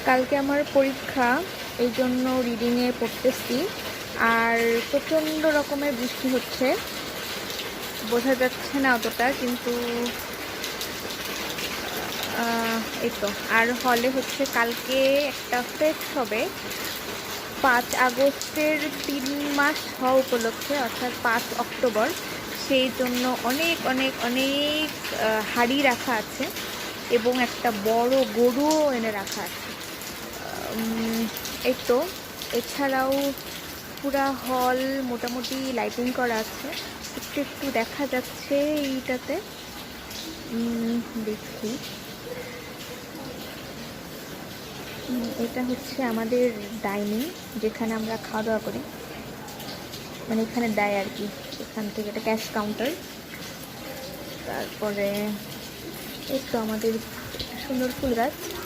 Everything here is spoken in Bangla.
কালকে আমার পরীক্ষা, এই জন্য রিডিংয়ে পড়তেছি। আর প্রচণ্ড রকমের বৃষ্টি হচ্ছে, বোঝা যাচ্ছে না অতটা, কিন্তু এই তো। আর হলে হচ্ছে কালকে একটা ফেস্ট হবে 5 আগস্টের 3 মাস হওয়া উপলক্ষে, অর্থাৎ 5 অক্টোবর। সেই জন্য অনেক অনেক অনেক হাঁড়ি রাখা আছে এবং একটা বড় গরুও এনে রাখা আছে। এই তো। এছাড়াও পুরা হল মোটামুটি লাইটিং করা আছে, একটু একটু দেখা যাচ্ছে এইটাতে। দেখি, এটা হচ্ছে আমাদের ডাইনিং, যেখানে আমরা খাওয়া দাওয়া করি, মানে এখানে দেয় আর কি। এখান থেকে এটা ক্যাশ কাউন্টার। তারপরে এই তো আমাদের সুন্দর ফুল গাছ।